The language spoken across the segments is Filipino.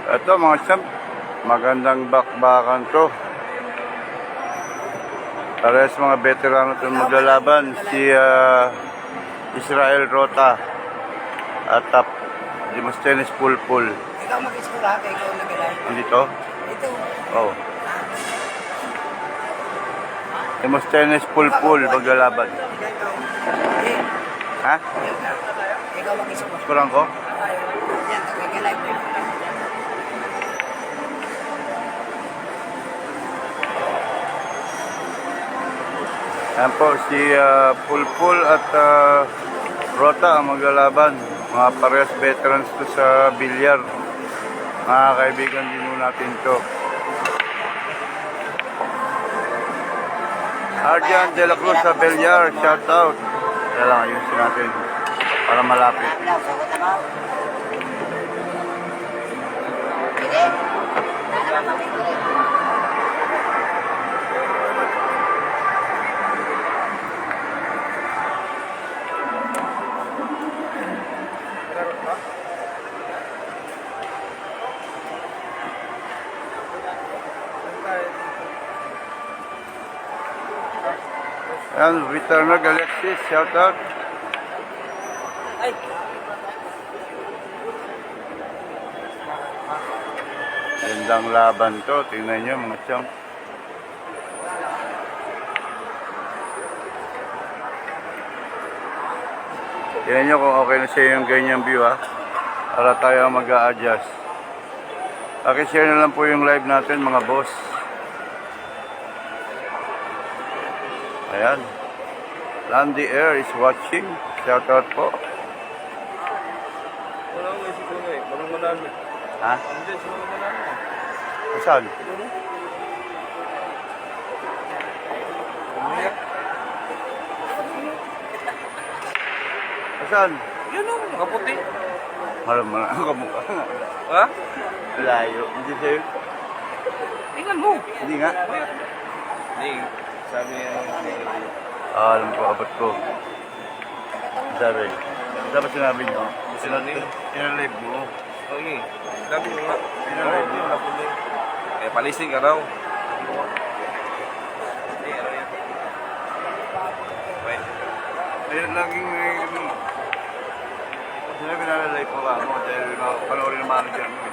Ito mga champ, magandang bakbakan to. Parehas mga veterano itong maglalaban. Si Israel Rota at Demosthenes Pulpul. Ikaw mag-iskula, ikaw nag-alay. Dito? Ito. Oh. Demosthenes Pulpul maglalaban. Ha? Ikaw mag-iskula. Kurang ko? Yan, nag-alay mo. Yan po, si Pulpul at Rota ang maglalaban. Mga parehas veterans to sa bilyar. Mga kaibigan din mo natin to. Arjan de la Cruz sa bilyar, shout out. Kaya lang, ayusin natin para malapit. Yan, Returner Alexis, shout out. Ay. Gandang laban to, tingnan nyo mga champ. Tingnan nyo kung okay na siya yung ganyang view ha. Para tayo mag-a-adjust. Pakishare na lang po yung live natin mga boss. Ayan. Landy Air is watching. Shout out po. Ha? Saan? Saan? Yun o, nakaputi. Malam mo na ang kamukha. Ha? Layo. Hindi sa'yo. Tingnan mo. Hindi nga. Hindi. Sabi Alam ko, abot ko. Sabi. Dapat sinabi nyo. Sinalive mo. Okay. Sabi mo nga. Sinalive mo. Eh, palising ka raw. Ayun, laging sinabi na live ko ka mo dahil panoorin ng manager mo.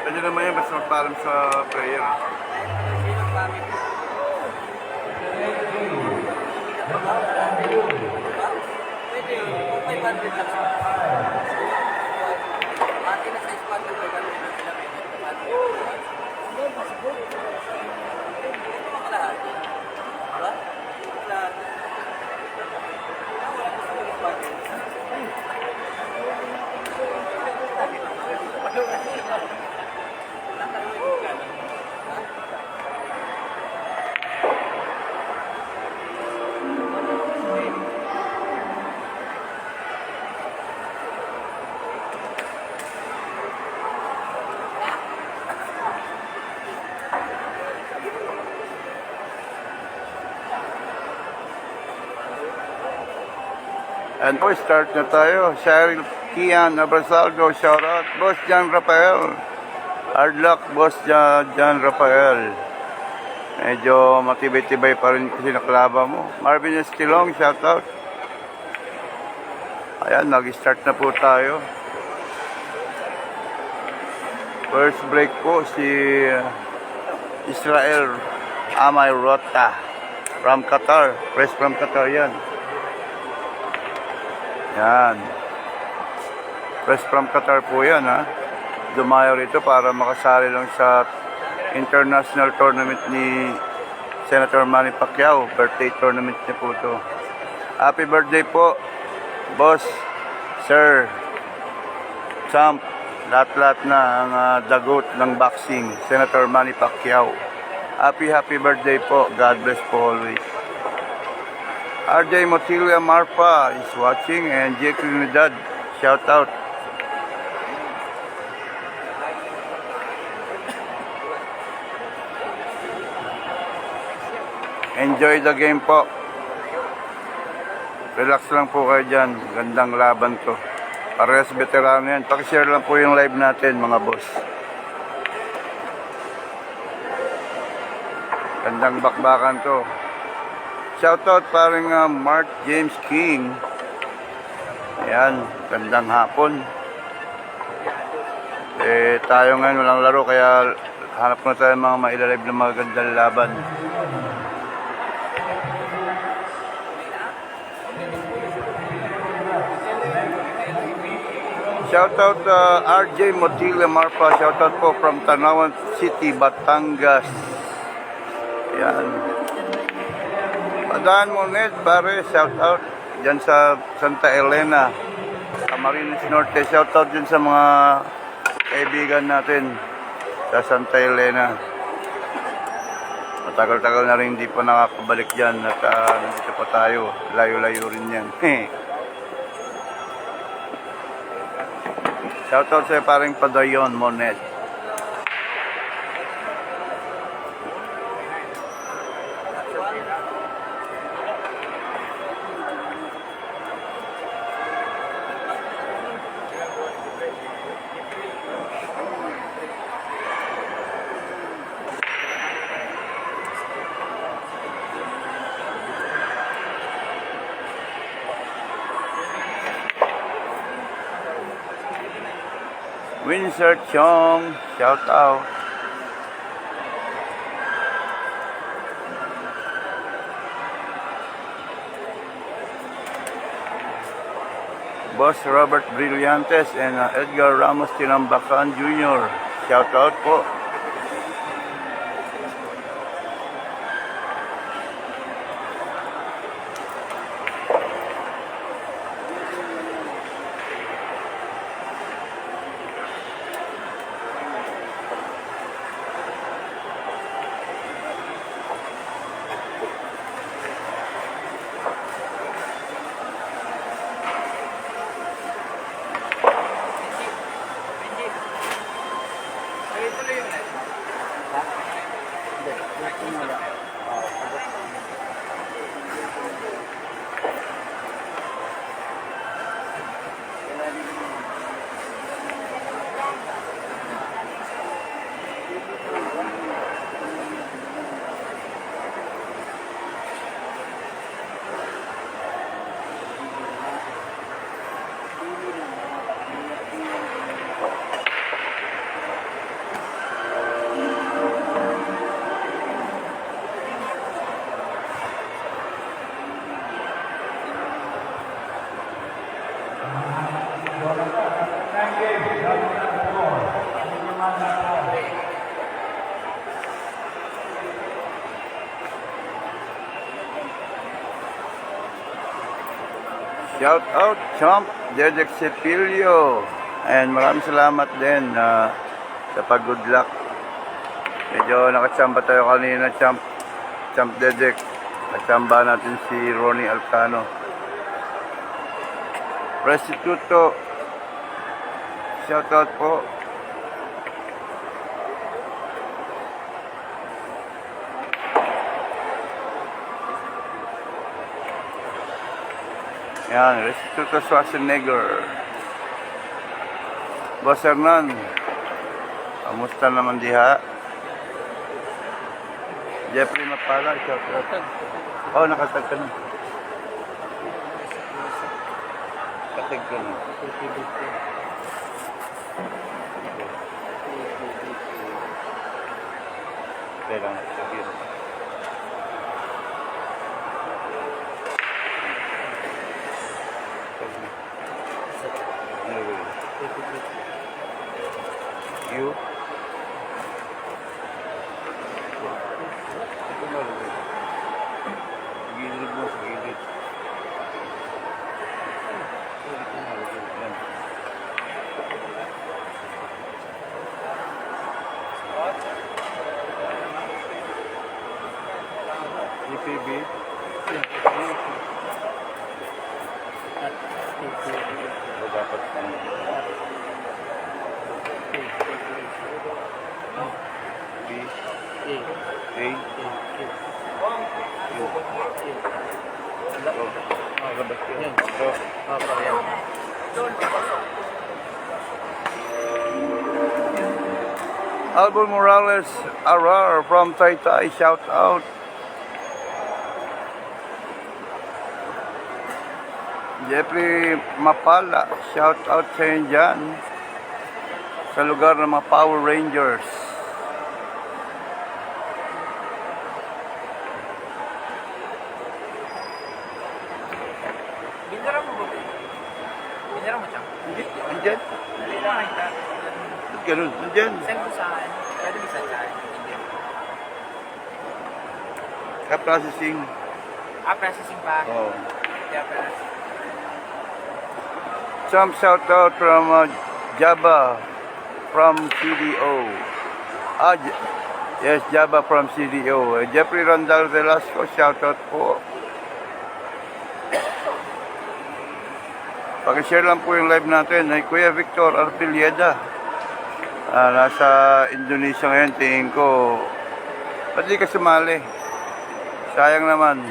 Pwede naman yan, basta magpaalam sa prayer. And po, start na tayo. Cheryl Kian Abrasaldo, shout out. Boss John Rafael. Hard luck, Boss John Rafael. Medyo matibay-tibay pa rin kasi naklaba mo. Marvin Estilong, shout out. Ayan, nag-start na po tayo. First break po si Israel Amay Rota from Qatar. Press from Qatar yan. Yan. Press from Qatar po yan ha. Dumayo rito para makasali lang sa international tournament ni Senator Manny Pacquiao. Birthday tournament niya po ito. Happy birthday po, Boss, Sir, Champ, lahat-lahat na ang dagot ng boxing, Senator Manny Pacquiao. Happy birthday po. God bless po always. RJ Motilia Marfa is watching and Jake Trinidad, shout out. Enjoy the game po. Relax lang po kayo dyan. Gandang laban to. Parehas veterano yan. Pakishare lang po yung live natin mga boss. Gandang bakbakan to. Shoutout paring Mark James King. Ayan, gandang hapon. Tayo ngayon walang laro kaya hanap ko na tayo mga mailalive na magandang laban. Shoutout RJ Motila Marpa. Shoutout po from Tanawan City, Batangas. Ayan. Padaan Monet, pare. Shoutout dyan sa Santa Elena, Camarines Norte. Shoutout dyan sa mga kaibigan natin sa Santa Elena. Matagal-tagal na rin hindi pa nakakabalik dyan at nandito pa tayo. Layo-layo rin yan. Shoutout sa paring Padayon Monet. Windsor Chong, shout out. Boss Robert Brillantes and Edgar Ramos Tinambakan Jr. Shout out po. Shout out Chomp Dedek Cepilio. And maraming salamat din sa pag-good luck. Medyo nakachamba tayo kanina, Chomp Dedek. Kachamba natin si Ronnie Alcano. Restituto. Shout out po. Yan, Restituto Schwarzenegger. Boss Hernan, kamusta naman diha? Jeffrey Mapala, shout out. Oh, nakatag ka na. Katag ka na. Kailangan sabihin. You? Ito na rin. Gilid mo sa gilid. Ito na rin. Yan. EPB. O dapat kang B A Albon Morales Arar from Taytay, shout out. Jeffrey Mapala, shout out sa inyo dyan. Sa lugar ng mga Power Rangers. Bintara mo ba? Bintara mo siya? Hindi, andyan. Dali lang ay ta. Ba't ganun? Andyan. Send mo sa akin. Pwede mo sa chat. Ka-processing. Processing pa. Oh. Yeah, pero. Some shout out from Java from CDO. Yes, Java from CDO. Jeffrey Rondal Velasco, shout out po. Pakishare lang po yung live natin ay Kuya Victor Arpilieda. Nasa Indonesia ngayon, tingin ko. Ba't di ka sumali? Sayang naman.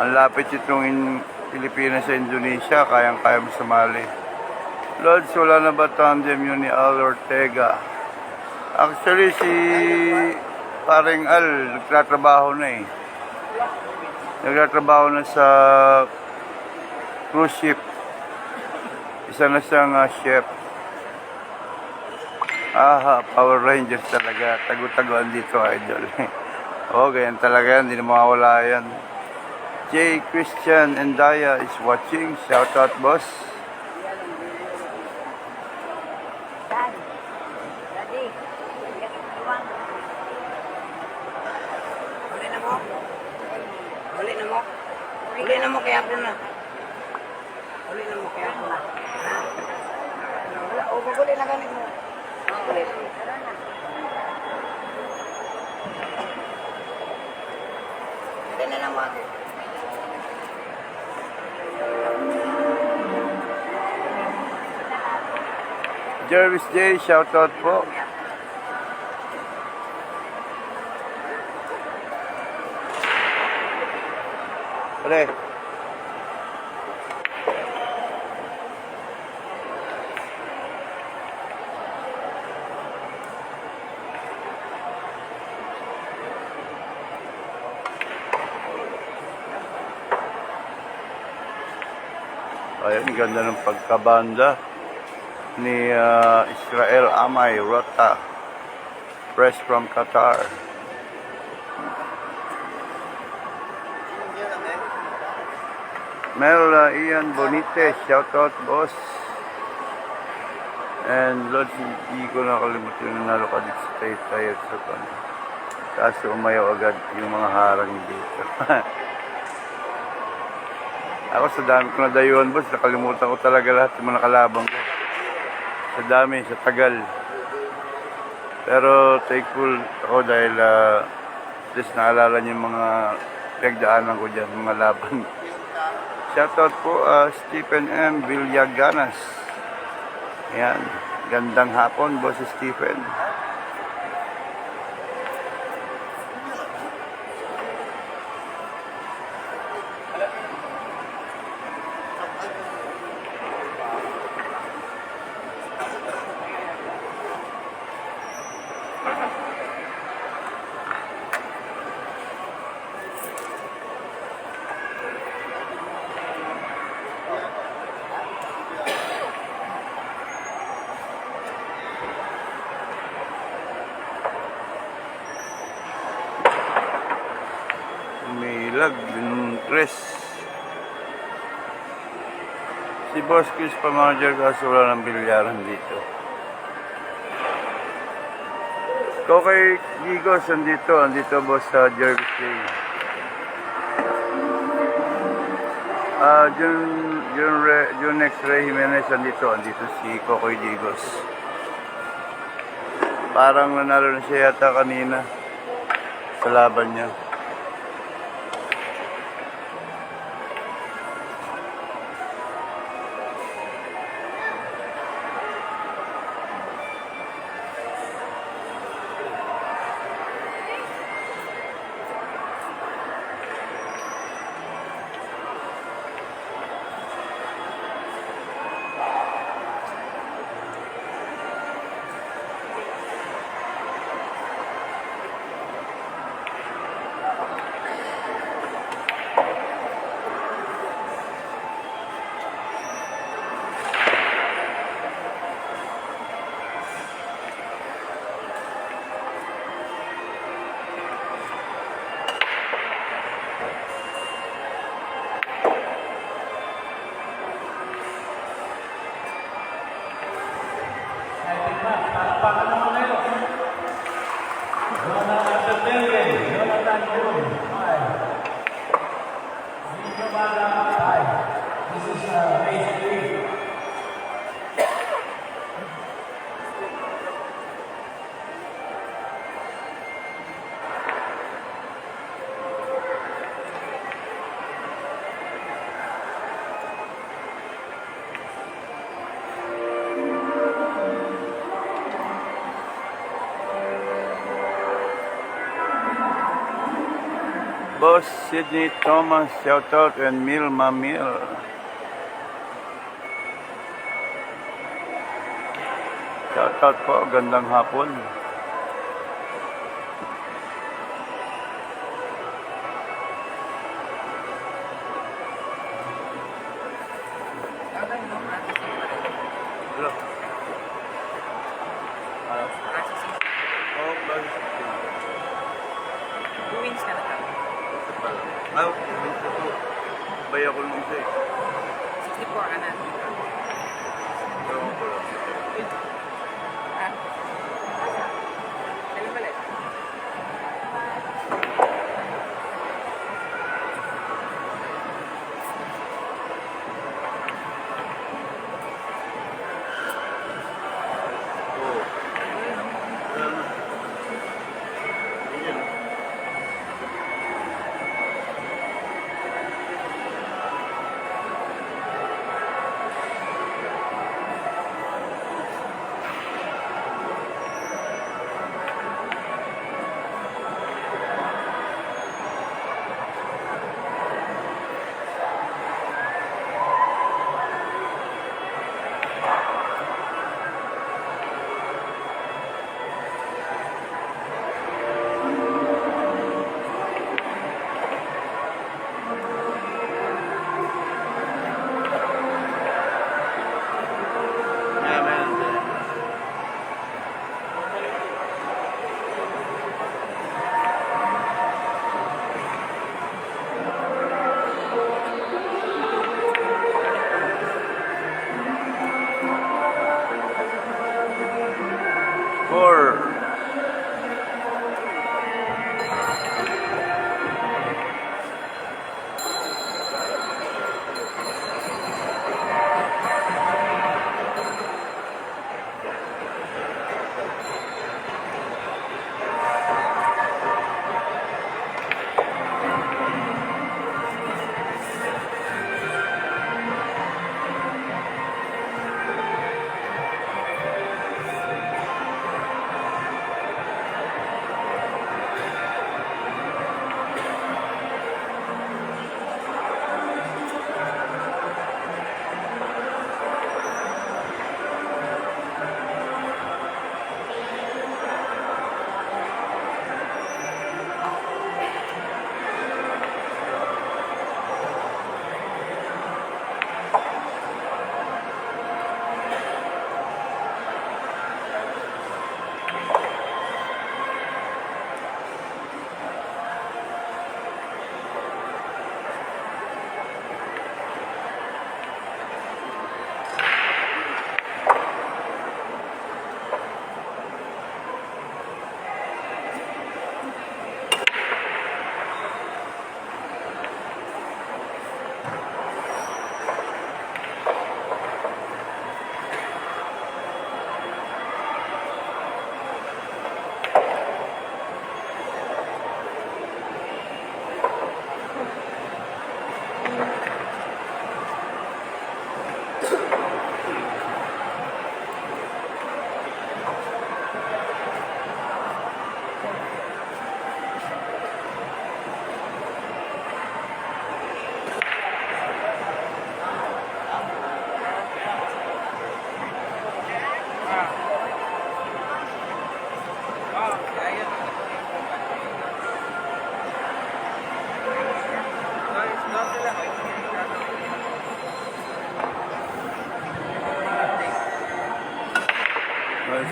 Ang lapit itong Pilipinas sa Indonesia, kayang-kaya mo sumali. Lods, wala na ba tandem yun ni Al Ortega? Actually, si paring Al, nagtatrabaho na eh. Nagtatrabaho na sa cruise ship. Isa na siyang chef. Power Rangers talaga. Tagu-taguan dito, idol. Ganyan talaga yan. Hindi na mawawala yan. J. Christian Endaya is watching. Shout out, boss. Daddy. Huli na mo? Huli na mo? Huli na mo kaya ako na. Huli na mo kaya ako na. O, paguli na gamit mo. Paguli. Hindi na lang mo ako. Jervis J. Shout out po. Pre. Ayan, ganda ng pagkabanda ni Israel Amay Rota, fresh from Qatar. Mel Ian Bonite, shout out, boss. And Lord, hindi ko nakalimutan yung nanalo ka dito sa Taytay at sa kanya. Kaso umayaw agad yung mga harang dito. Ako sa dami ko na dayuhan, boss, nakalimutan ko talaga lahat yung mga nakalabang ko. Sa dami, sa tagal. Pero thankful ako dahil at least naalala niyo yung mga pinagdaanan ko dyan, mga laban. Shoutout po Stephen M. Villaganas. Ayan, gandang hapon, boss Stephen. May yung tres. Si Boss Chris pa manager kaso wala ng bilyaran dito. Ikaw kay Gigos, andito boss sa Jervis Day. Jun next Ray Jimenez, andito si Kokoy Gigos. Parang nanalo na siya yata kanina sa laban niya. Boss Sydney Thomas, shout out, and Milma Mil. Shout out po, gandang hapon. Hello. Oh, Wins ka na ka. Baya ko nung isa eh. 64 ka na. Ah. Kailan balik? Four.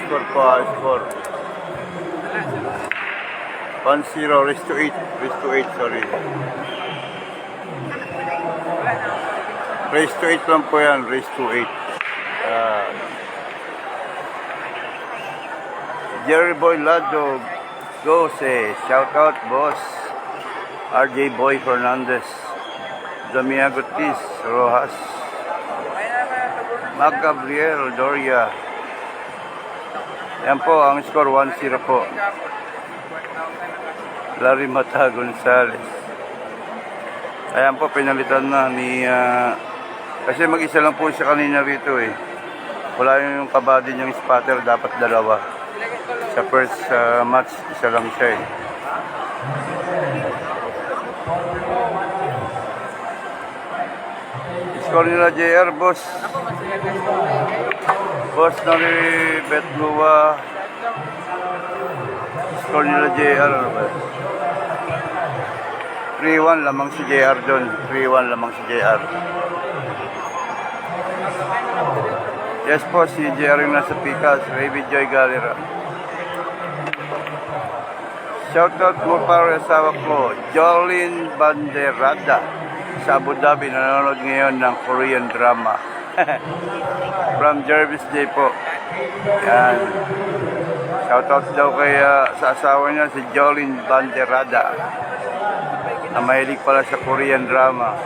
Score po, score. 1-0, race to 8. Race to 8, sorry. Race to 8 lang po yan, race to 8. Jerry Boy Lado, go say, shout out boss. RJ Boy Fernandez, Damian Gutis, Rojas, Mag Gabriel Doria. Yan po, ang score 1-0 po. Larry Mata Gonzales. Ayan po, pinalitan na ni... kasi mag-isa lang po siya kanina rito eh. Wala yung kabady niyang spotter, dapat dalawa. Sa first match, isa lang siya eh. score nila JR, boss. Boss Nori Betlua. Score nila JR. Ano ba? 3-1 lamang si JR doon. 3-1 lamang si JR. Yes po, si JR yung nasa Picas. Raby Joy Galera. Shoutout mo para sa asawa ko, Jolene Banderada. Sa Abu Dhabi, nanonood ngayon ng Korean drama. From Jervis J po. Yan. Shoutout daw kay sa asawa niya, si Jolene Banderada. Na mahilig pala sa Korean drama.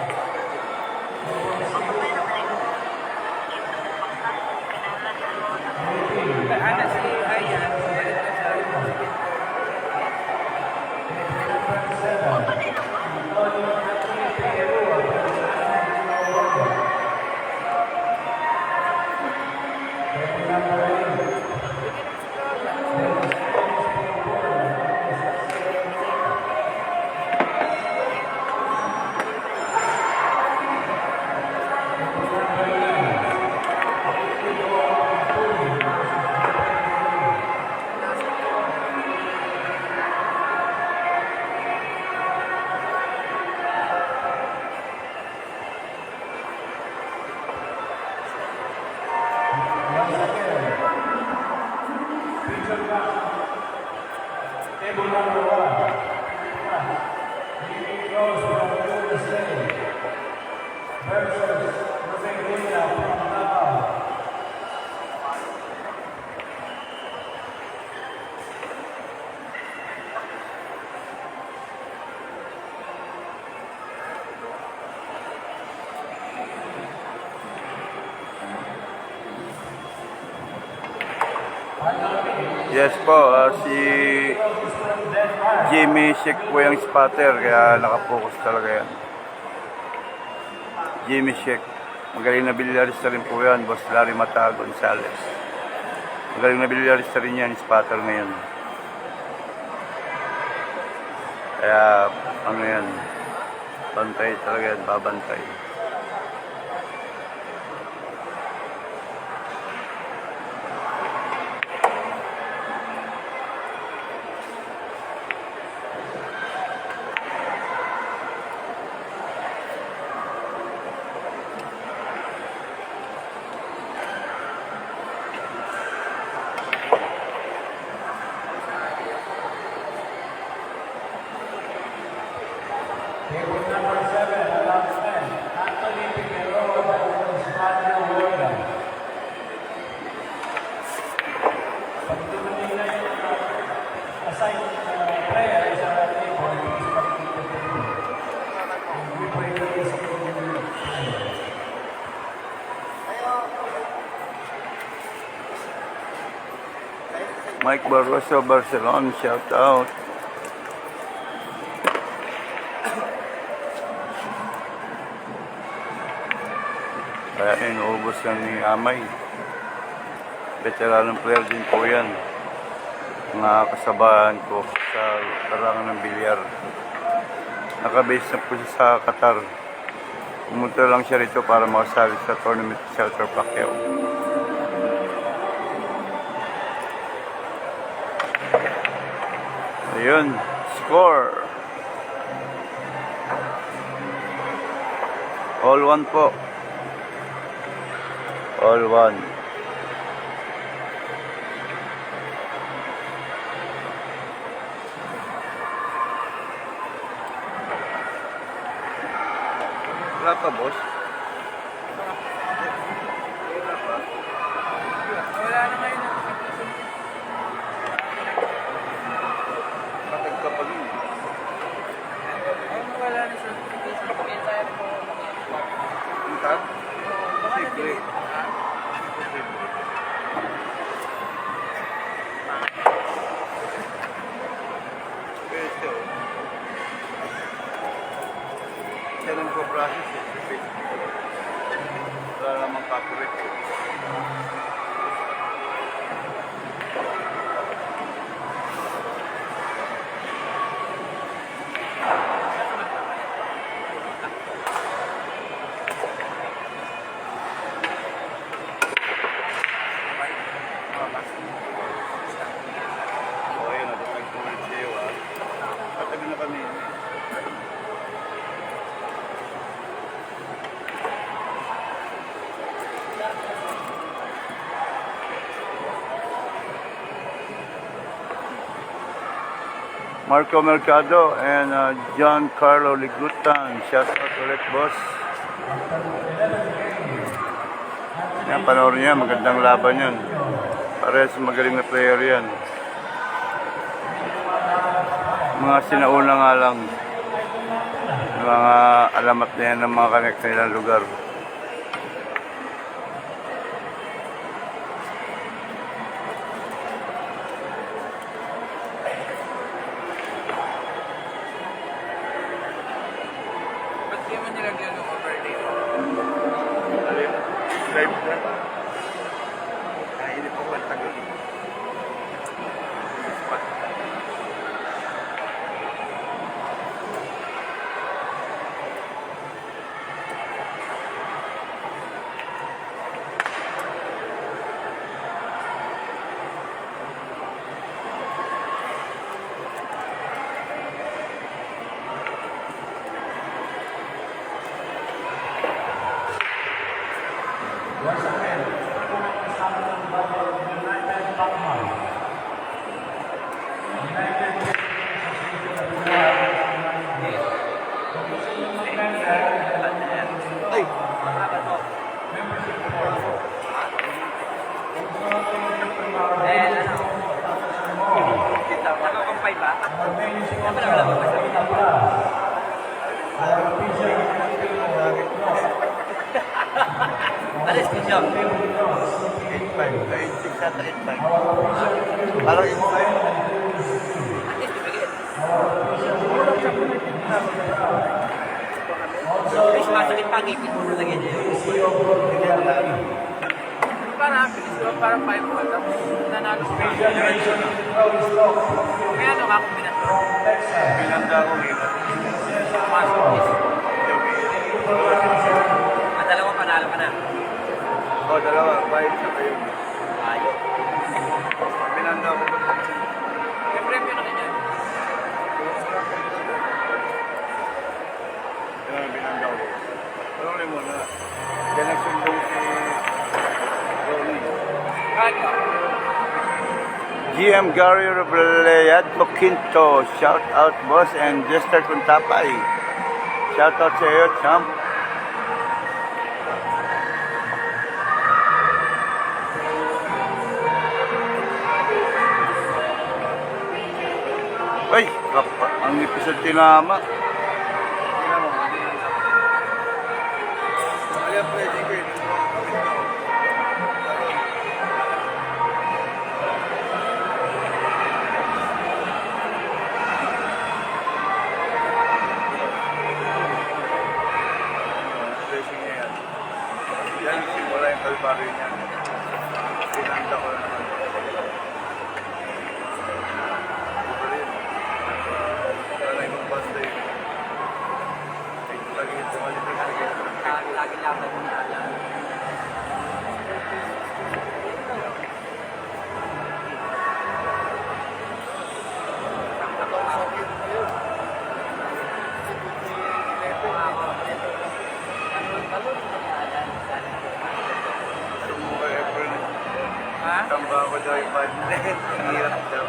Yes po, si Jimmy Sheik po yung spotter, kaya nakapokus talaga yan. Jimmy Sheik. Magaling na bilyarista rin po yan, Boss Larry Mata Gonzales. Magaling na bilyarista rin yan, spotter ngayon. Kaya, ano yan, bantay talaga yan, babantay. Mike Barroso, Barcelona, shout out. Kaya inuubos yan ni Amay. Veteranong player din po yan. Mga kasabahan ko sa larangan ng bilyar. Nakabase na po siya sa Qatar. Pumunta lang siya rito para makasali sa tournament sa Shelter Pacquiao. Ayun, score. All one po. All one. Wala pa, boss? Wala na ngayon. Patag ka pa rin. Wala na siya. Ang tag? Posible. Pwede. Siya lang po process eh. Wala namang copyright. Marco Mercado and John Carlo Ligutan. Shout out ulit, boss. Yan, panoorin niya. Magandang laban yan. Parehas magaling na player yan. Mga sinauna nga lang. Mga alamat na yan ng mga connect nilang lugar. Ba't di mo nilagyan ng overlay? Live na. Ay, hindi po ang tagal. Ay! Nakakumpay ba? Dapat nakalabas ba sa Alis ko siya. 8.5. Ay, 6 at 8.5. Parang 8.5. Bilis masakit pa, ngipin mo lagi niya. Parang bilis ko, parang 5 ko. Tapos nanalo ko. Kaya ano ka kung binato? Binanda ko ngayon. Pumasok. Dalawa panalo ka na. O, dalawa. 5 sa kayo. Ayaw. Binanda ko. May premyo na kanya. Yan, binanda ko. Parang mo na. Yan nagsumbong si Ronnie. Kaya. GM Gary Robledo Quinto, shout out boss, and Jester Kuntapay. Shout out sa iyo, champ. Ay, ang nipis at tinama. Ayan, pwede ko yun. Blessing niya yan. Yan, simula yung kalbaryo niya. Pinanda ko na naman. Wala yung basta yun. Lagi ito malipin. Lagi lang ako nila. Sumuka April. Ha? Tamba ko daw yung budget. Ang hirap daw.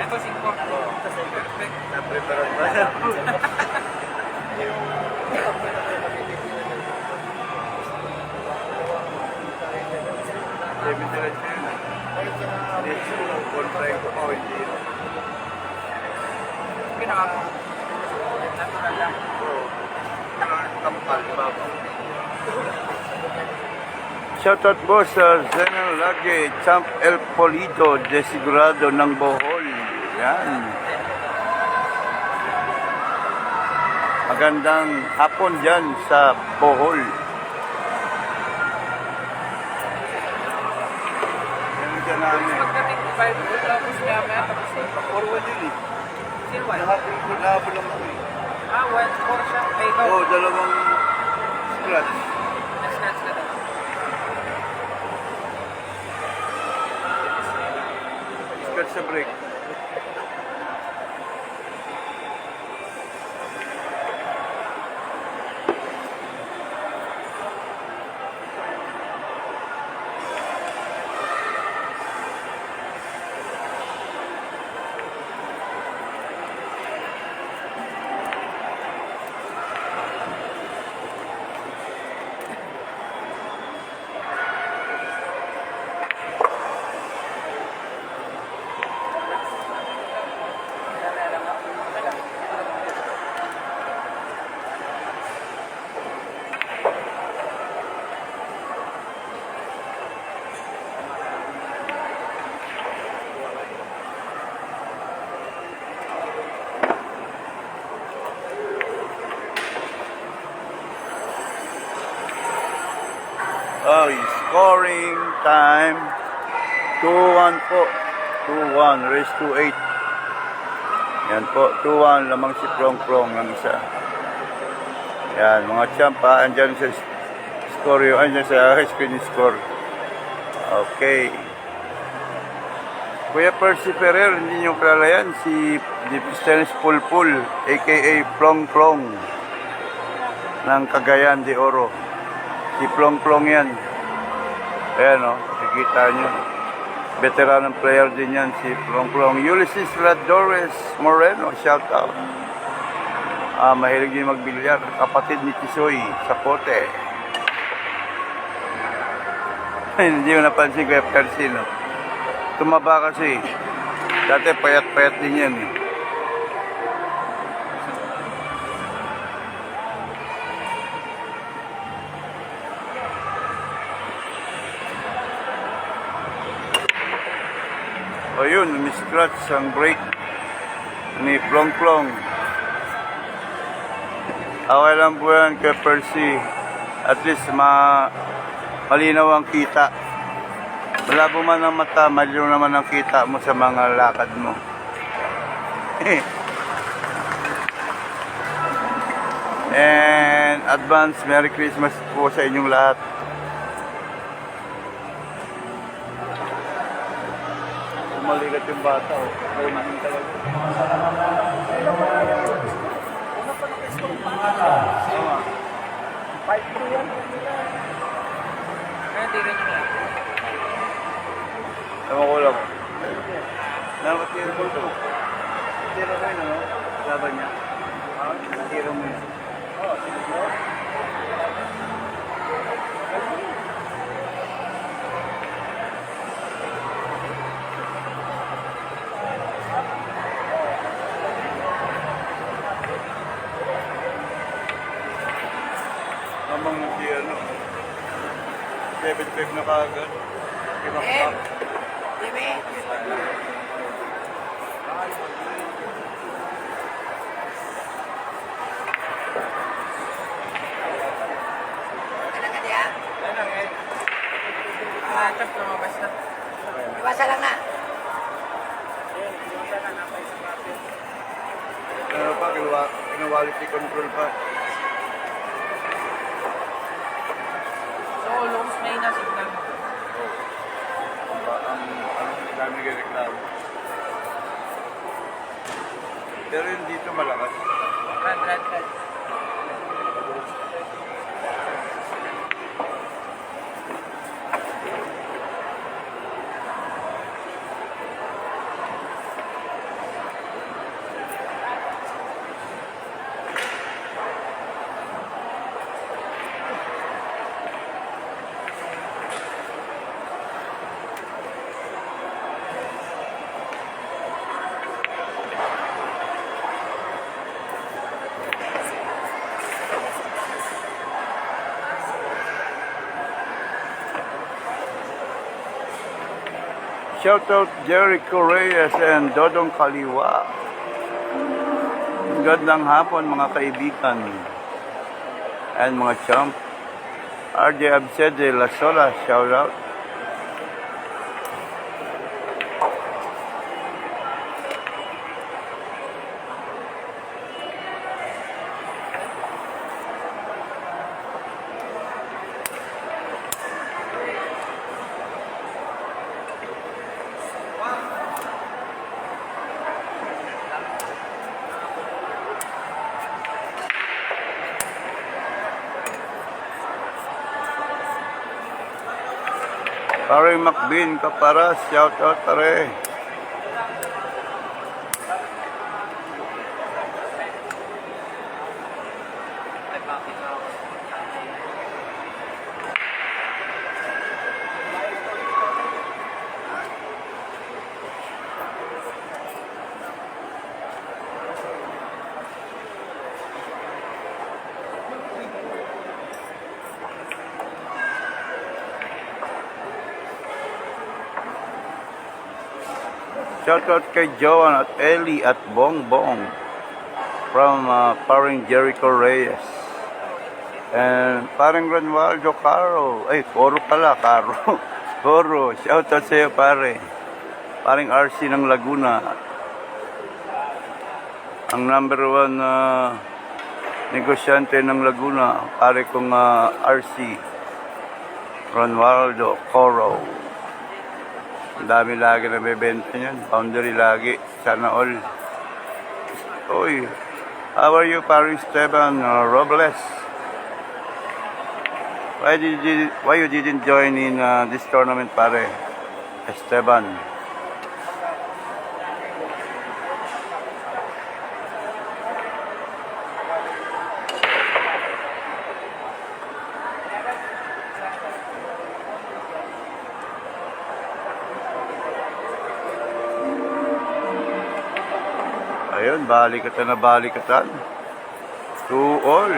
Ito 5. Perfect. Na-preparan ba? David Diretso yun. Hindi, contract ko pa, hindi. Pinaka. Natural lang. Oo. Kampal, baba. Shoutout boss sa Zenel Lagi, Champ El Polido, Desigurado ng Bohol. Yan. Magandang hapon dyan sa Bohol. Yan ka namin. Pagdating ko 5 ko, tapos maya tapos Forward yun eh. Sino ba? Lahabol lang ako eh. 1-4 siya. Ay, ikaw. Oo, dalawang scratch. Na-scratch ka daw. Scratch sa break. Oh, scoring time. 2-1 po. 2-1. Race to 8. Yan po. 2-1. Lamang si Prong-Prong ng isa. Yan. Mga champ ha. Andyan sa score yung. Andyan sa screen score. Okay. Kuya Percy Ferrer. Hindi nyo kilala yan. Si Dipistenis Pulpul. A.K.A. Prong-Prong. Ng Cagayan de Oro. Si Plong-Plong yan. Ayan o, nakikita nyo. Veteranong player din yan, si Plong-Plong. Ulysses Ladores Moreno, shout out. Mahilig din magbilyar. Kapatid ni Tisoy, sa Pote. Hindi mo napansin ko FRC, no? Tumaba kasi. Dati payat-payat din yan, eh. O yun, miscratch ang brake ni Plong-Plong. Okay lang po yan kay Percy. At least malinaw ang kita. Malabo man ang mata, malinaw naman ang kita mo sa mga lakad mo. And advance Merry Christmas po sa inyong lahat. Maligat yung bata, oh. Ay, namin talaga. Ewan ko lang. Nakatira ko ito. Tira ko yun, ano? Laban niya. Tira mo yun. Namang hindi ano. 7-5 na kaagad. Kimakpak. Jimmy. Ano ka diya? Chop, lumabas na. Iwasa lang na. Ano pa, quality control pa. So, lows na yun na signal mo. Ang dami ng reklamo. Pero yun dito malakas. Rad. Shout out Jericho Reyes and Dodong Kaliwa. Gandang hapon mga kaibigan and mga champ. RJ Absede La Sola, shout out. Pare Macbin Kaparas, shout out pare. Shoutout kay Joan at Ellie at Bongbong from Paring Jericho Reyes. And parang Ronaldo Caro. Ay, Coro pala, Caro. Coro, shoutout sa'yo pare. Parang RC ng Laguna. Ang number one negosyante ng Laguna, pare kong RC. Ronaldo Coro. Ang dami lagi na bebenta niyan. Boundary lagi. Sana all. Oy, how are you, Paris Esteban Robles? Why you didn't join in this tournament, pare? Esteban. Ayun, balikatan na balikatan. 2-all.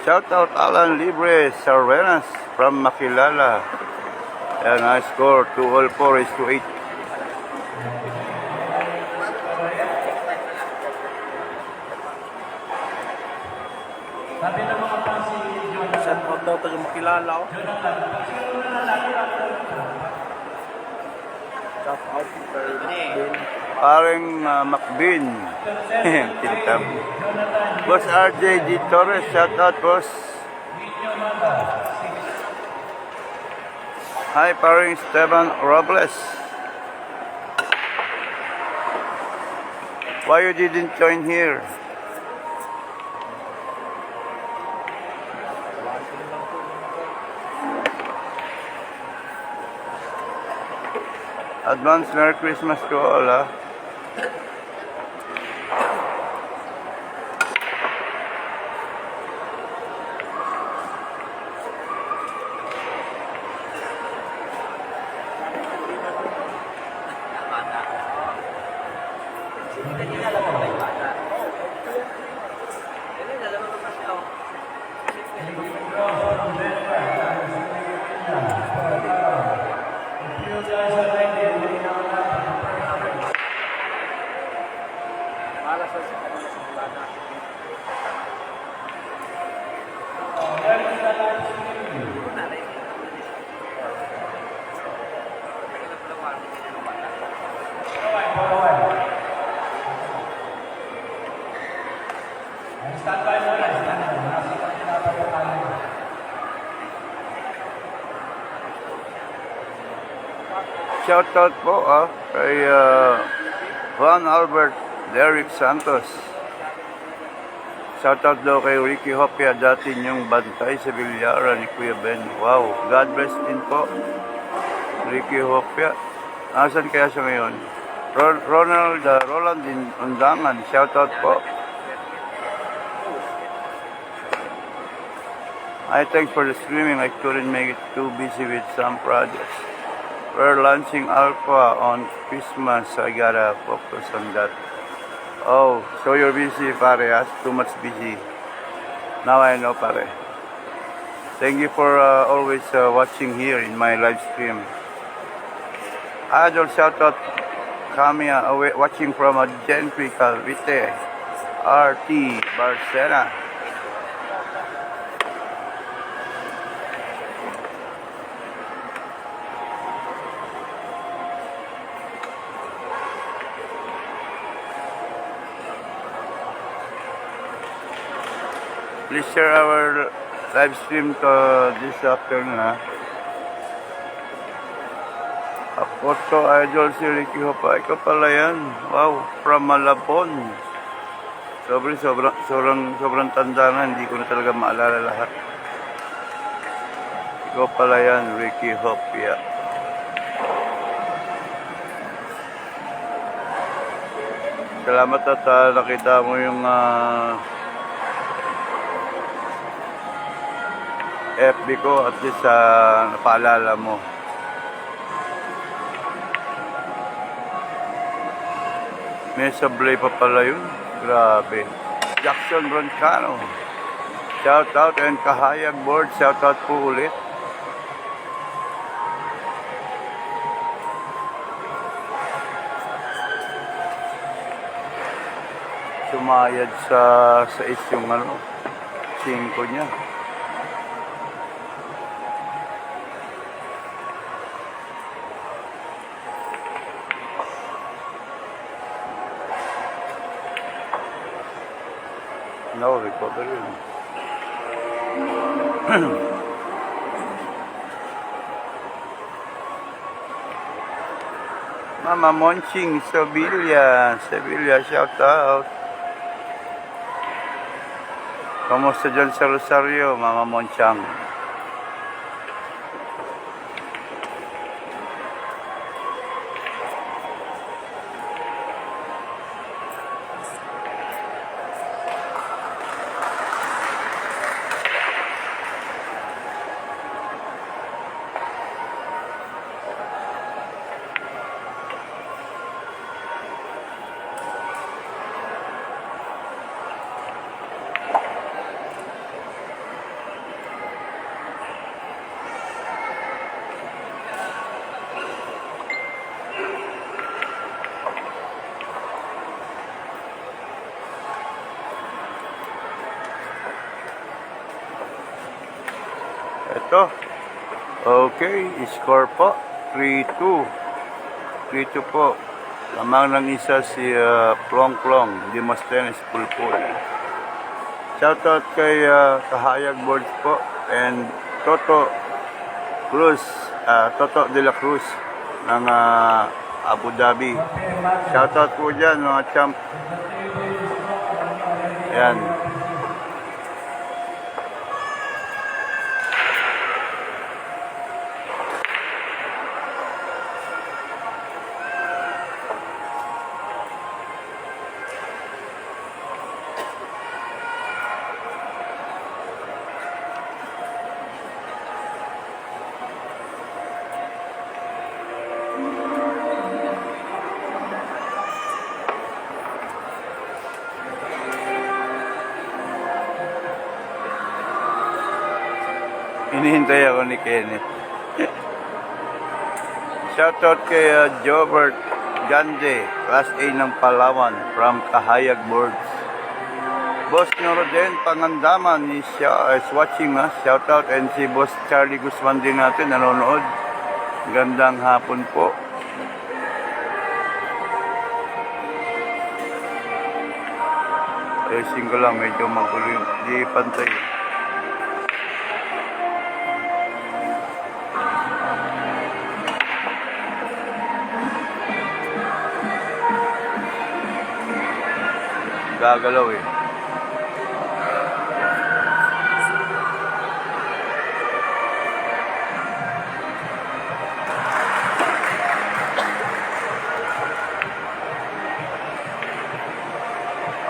Shout out Alan Libre Sarvenas from Makilala. Ayan, high score. 2-all 4-8. Shout out daw taga makilala ko. Shout out kay Parang Macbin. Kintab. Boss RJ D. Torres, shout out, boss. Hi, parang Esteban Robles. Why you didn't join here? Advance Merry Christmas to all, ha? Shoutout po kay Juan Albert Derek Santos. Shoutout daw kay Ricky Hopia, dati niyong bantay sa Bilyara ni Kuya Ben. Wow, God bless din po. Ricky Hopia. Asan kaya siya ngayon? Roland din Undangan. Shoutout po. Hi, thanks for the streaming. I couldn't make it, too busy with some projects. We're launching Alpha on Christmas. I gotta focus on that. Oh, so you're busy, pare. Too much busy. Now I know, pare. Thank you for always watching here in my live stream. Idol shoutout Kamiya, watching from Gentry Calvite, RT Barcena. Please share our live stream to this afternoon, ha. Apoto Idol si Ricky Hopa. Ikaw pala yan. Wow, from Malabon. Sobrang tanda na. Hindi ko na talaga maalala lahat. Ikaw pala yan, Ricky Hopia. Salamat at nakita mo yung FB ko at least napaalala mo. May sablay pa pala yun. Grabe. Jackson Roncano. Shout out, and Kahayag Board. Shout out po ulit. sumayad sa 6 yung 5 niya. No recovery. Mama Monching, Sevilla, shout out. Kamusta dyan sa Rosario, Mama Monchang? Ito. Okay, score po. 3-2. 3-2 po. Lamang ng isa si Plong Plong, Demosthenes Pulpul. Shoutout kay Kahayag Boards po and Toto Cruz, Toto de la Cruz ng Abu Dhabi. Shoutout po dyan mga champ. Yan. Hinihintay ako ni Kenneth. Shoutout kay Jobert Gande, Class A ng Palawan, from Kahayag Boards. Boss Noroden Pangandaman is watching us. Shoutout, and si Boss Charlie Guzman din natin nanonood. Gandang hapon po. Racing ko lang, medyo magulo, di pantay. Gagalaw eh.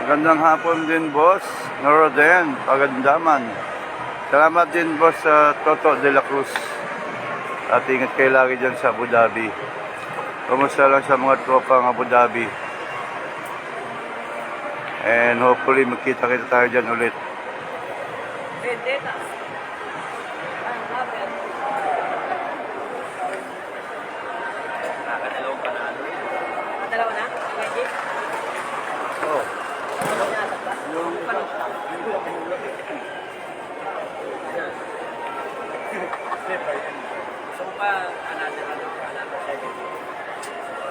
Magandang hapon din, Boss Noroden Pagandaman. Salamat din, Boss Toto de la Cruz. At ingat kayo lagi dyan sa Abu Dhabi. Kumusta lang sa mga tropang Abu Dhabi. And hopefully magkita-kita tayo dyan ulit. Nakadalawang panalo. Dalawa na? Magic? Oh. Gusto mo ba another 7?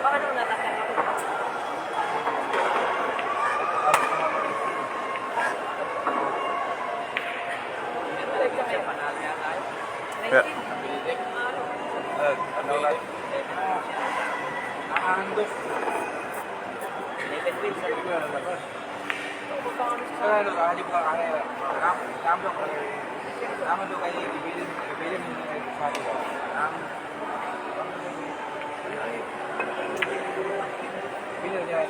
Baka nung natakal ako. Yeah. Ano lang? Nakahandok. Ano, hindi ko kaya. Ramdo ko. Ramdo kayo ibilin sa akin. Bilin niya.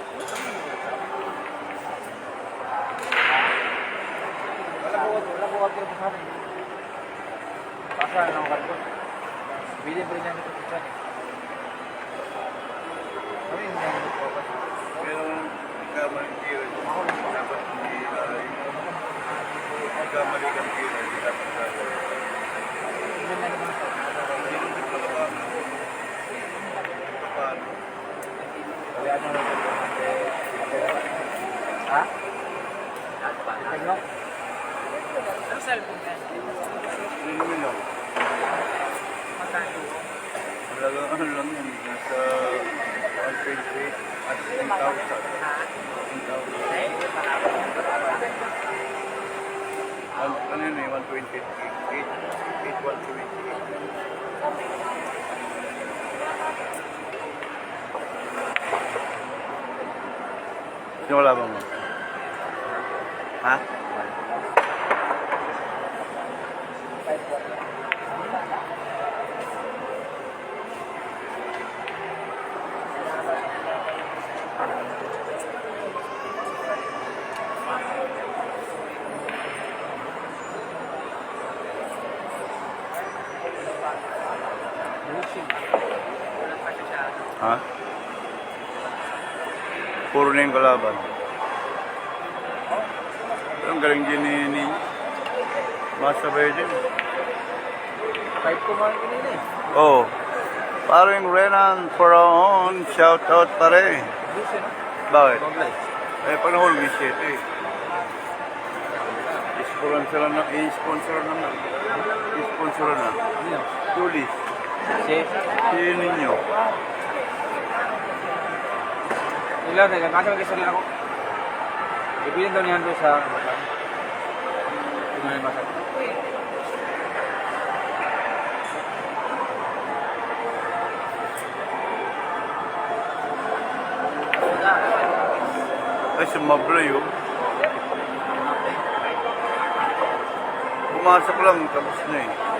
Wala ko wag sa akin. Pasal ng kargo. Bilin pa rin niya dito sa akin. Kami yung mga ko ba? Pero nagkamali kayo. Ako lang po. Dapat hindi nagkamali kang kayo. Dapat Bilin na naman sa paano? Kaya ano na ito? Ha? no? Ang cellphone yan. Hindi mo lang. Magkano? Talagang ano lang yan, nasa 128 at 10,000. 10,000. Ano yun eh, 128, 128. Sino wala ba mo? Ha? Ha? Puro na yung kalaban. Pero ang galing din ni Masabay din. 5 ko man kanina eh. Oh, paring Renan Faraon, shout out pare. Lucy, no? Bakit? Goglay. Eh, pag nahulog yung 7 eh. Sponsor na. Sponsor na. Sino? Tulis. Si? Sino ninyo? Ilaw, kasi mag-isaril ako. Ipilan daw niya doon sa... Tingnan yung masak. Ay, sumablay yun. Pumasok lang, tapos na eh.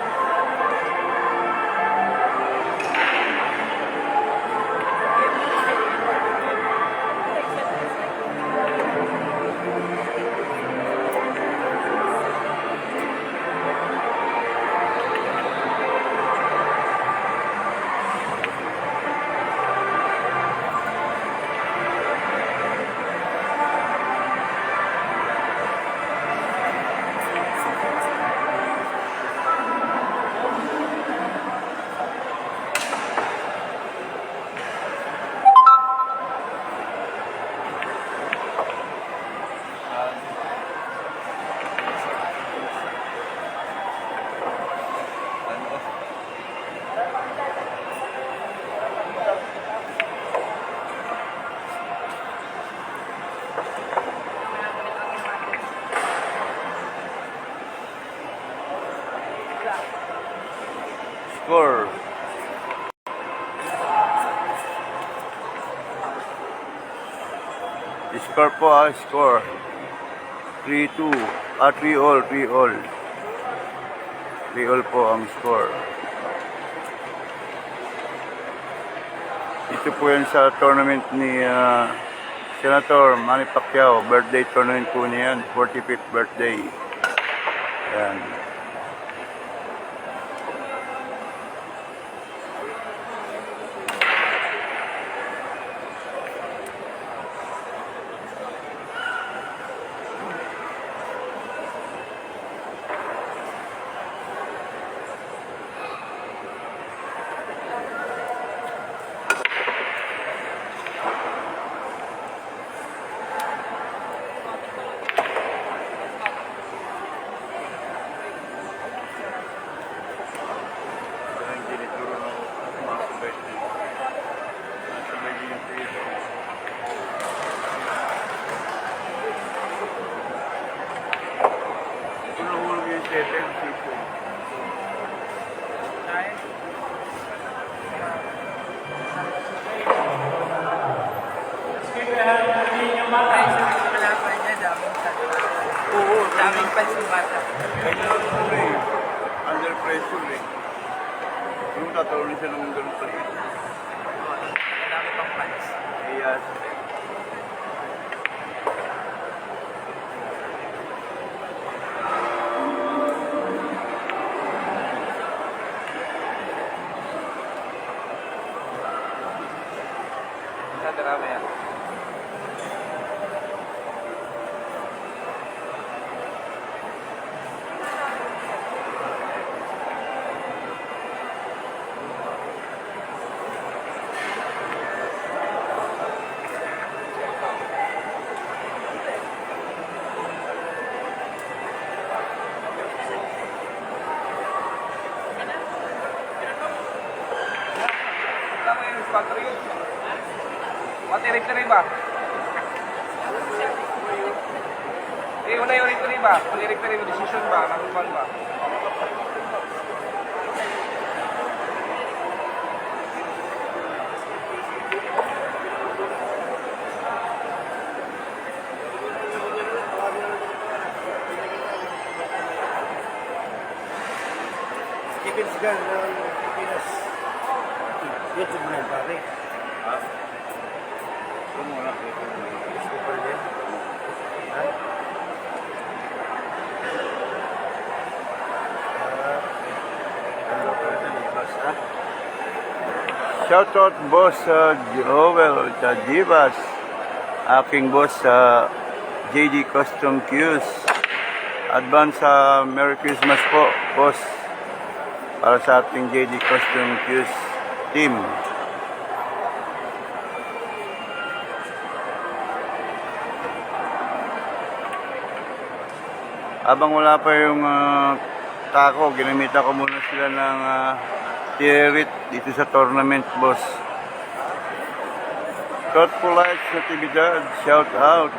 Score. Score po score. 3-2. 3 all, 3 all. 3 all po ang score. Ito po yan sa tournament ni Senator Manny Pacquiao. Birthday tournament po niya yan. 45th birthday. Yan. Oo, daming fans ng bata. Under pressure eh. Yung tatawin siya ng ganun pa rin. Dami pang fans. Yes. Sa drama yan. battery yun. Mati-rectory ba? Una yung rectory ba? Mati-rectory mo, decision ba? Nakukuhan ba? Kevin Sigan ng Pilipinas. YouTube na yun, pare. Ha? Kumula ko. Super din. Ha? Shoutout boss sa Joel sa Divas. Aking boss sa JD Custom Qs. Advance Merry Christmas po, boss. Para sa ating JD Custom Qs team. Habang wala pa yung tako, ginamita ko muna sila ng tirit dito sa tournament, boss. Thoughtful Lights Natividad, shout out.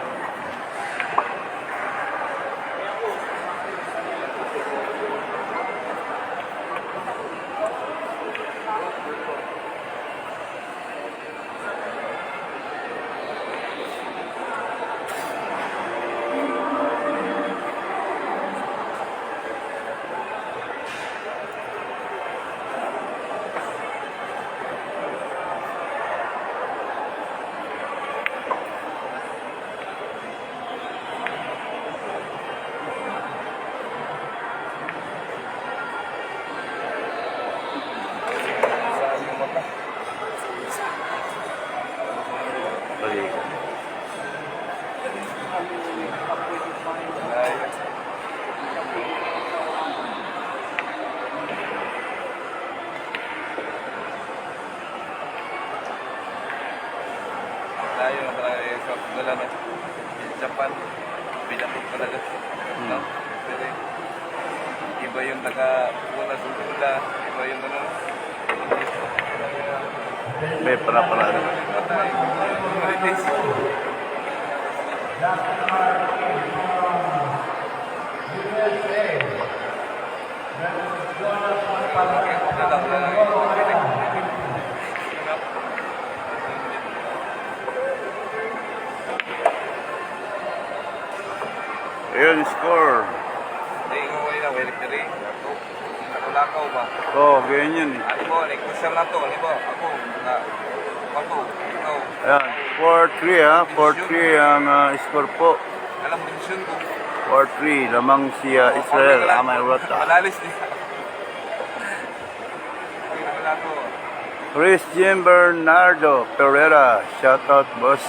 Tayo na talaga sa wala na. Japan, pinakot talaga. No? Pero iba yung naka-una sa tula, iba yung ano. May para-para. Patay. Marites. Ayun, score. Hindi ko kayo na, victory. Ako lakaw ba? Oh, ganyan eh. Ano mo, nag-question na to. Ano mo, ako, na, ako, ikaw. Ayan, 4-3 ha. 4-3 ang score po. Alam mo, decision ko. 4-3, lamang si Israel Amay Rota. Malalis niya. Pag wala ko. Chris Jim Bernardo Pereira, shoutout boss.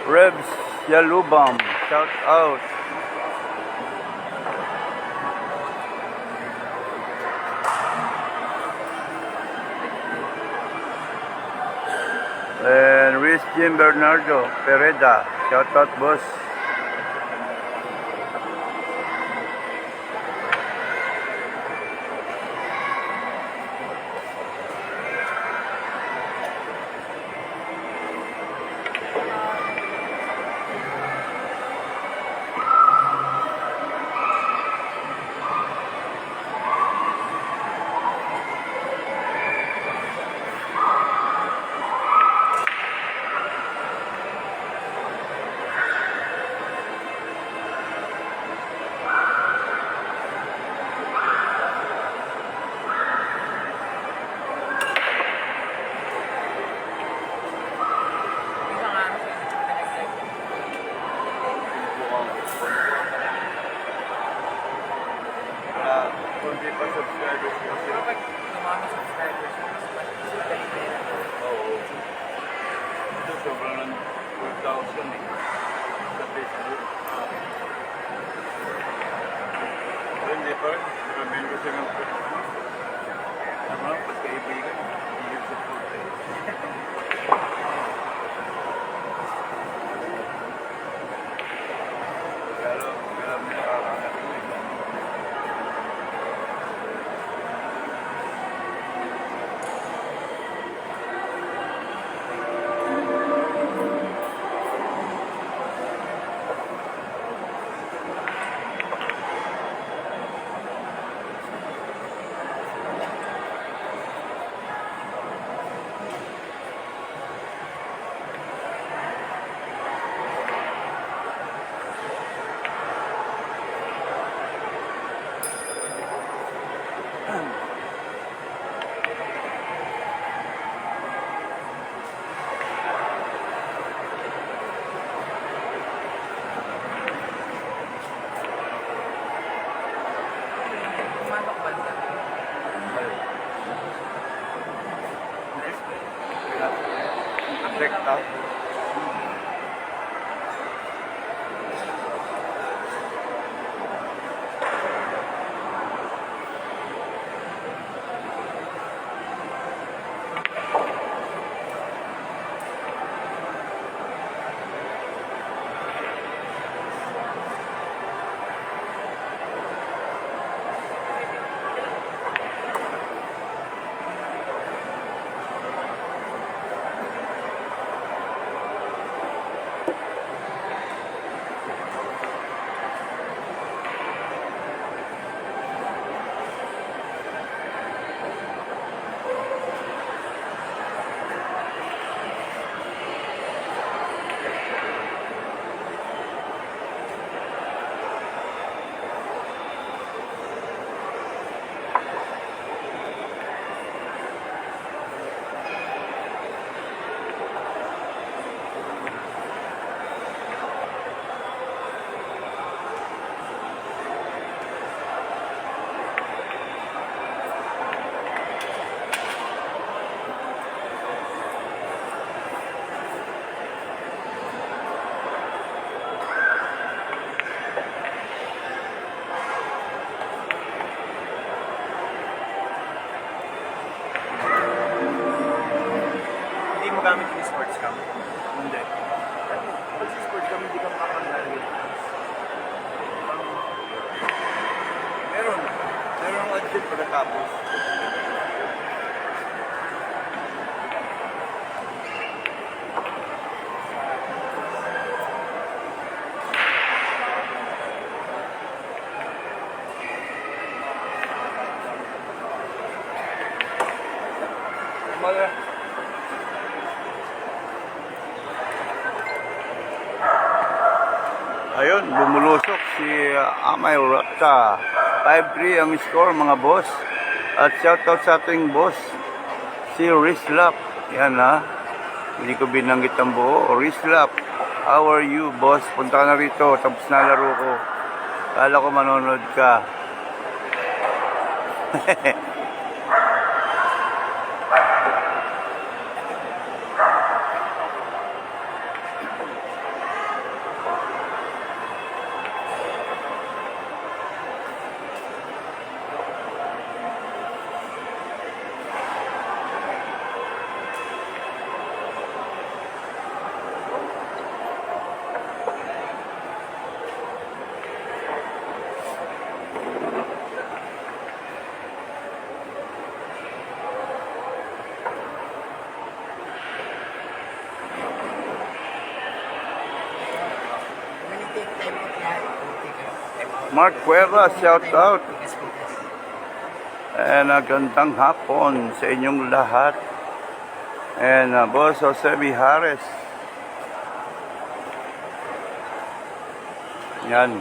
Rebs Yalubam, shout out. And Chris Jim Bernardo Pereda, shout out boss. Hindi pa subscribers kasi. Tumama subscribers. Oo. Ito sobrang ng 4,000 eh. Sa Facebook. Pero hindi pa rin. Sabihin ko siya ng naman, pagkaibigan. Hindi support eh. Pero, alam niya nakakakat ko eh. Pumatok ba siya? Rekta. Hindi mo gamit yung sports cam. Hindi. Pag sa sports cam, hindi ka makapag-navigate. Meron. Meron ang adjust pagkatapos. Mala. Ayun, bumulusok si Amay Rata. 5-3 ang score mga boss. At shoutout sa ating boss, si Rizlap. Yan ha. Hindi ko binanggit ang buo. Rizlap, how are you boss? Punta ka na rito. Tapos na laro ko. Kala ko manonood ka. Mark Cueva, shout out. And gandang hapon sa inyong lahat. And Boss Jose Vijares. Yan.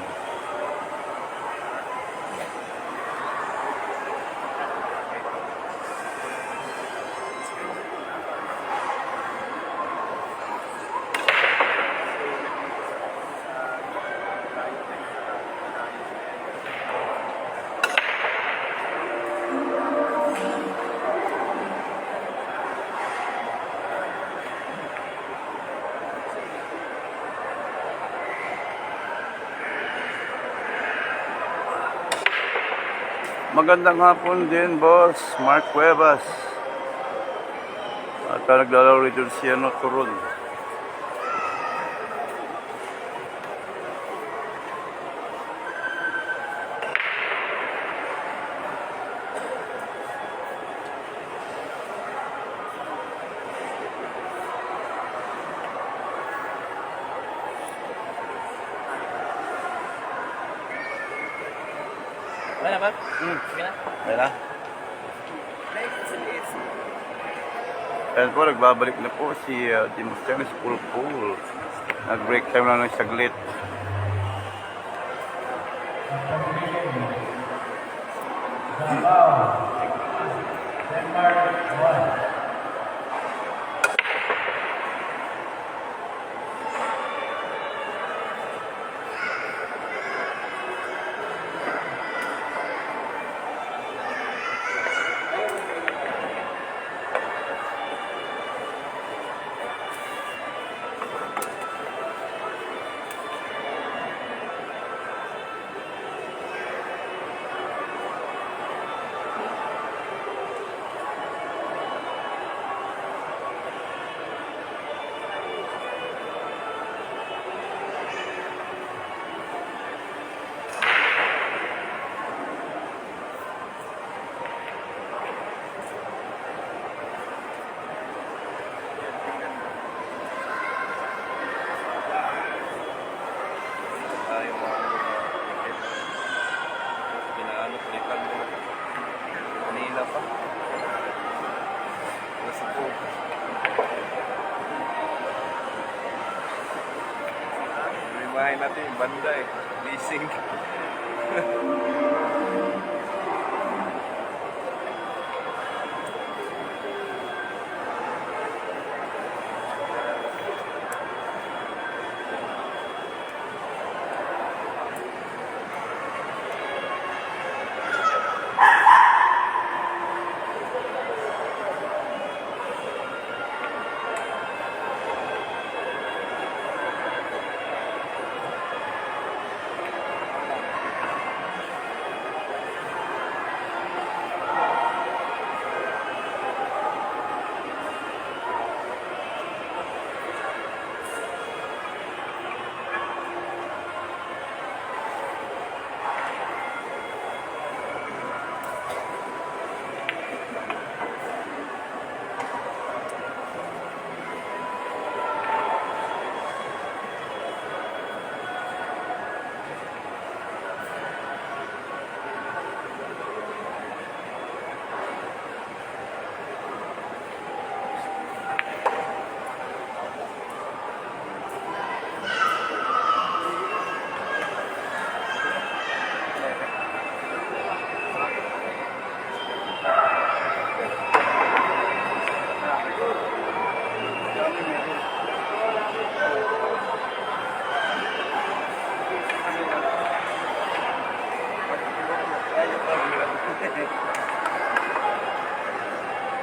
Magandang hapon din, boss. Mark Cuevas. At naglalaro rito si Turon. Ano ba? Sige na. Ayan na. Ayan po, nagbabalik na po si Demosthenes Pulpul. Nag-break time lang ng saglit. Tayo mga pinaano, palitan mo. Kanina pa. Nasa po. Limahin natin yung banda eh. Leasing.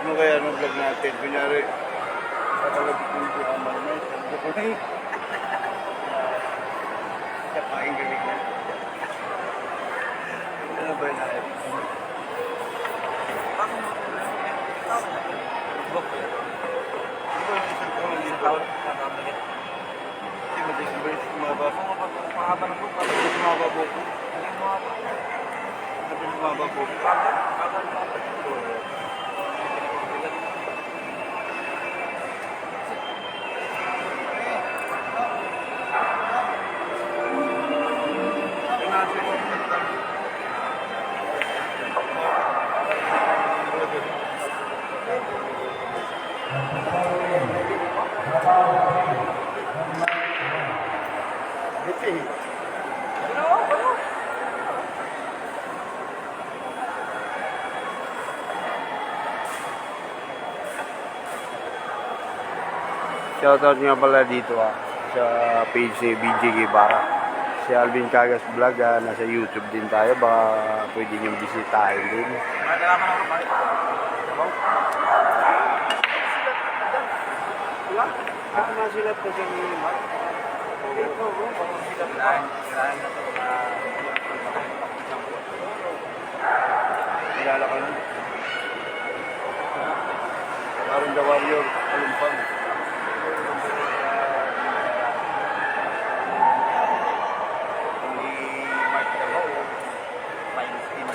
Ano kaya ang vlog natin? Kunyari, sa talagit ng buhaman na, sa buhay. Kapain galing na. Ano ba yun natin? Shoutout nga pala dito sa page ni BJ Guevara. Si Alvin Cagas Vlog, nasa YouTube din tayo. Baka pwede niyong bisitahin din. Wala? Ako masilat pa siya ni Mark. Ito, kilala ka na. Parang The Warrior, Alumpang. Mark Davao, fine skin.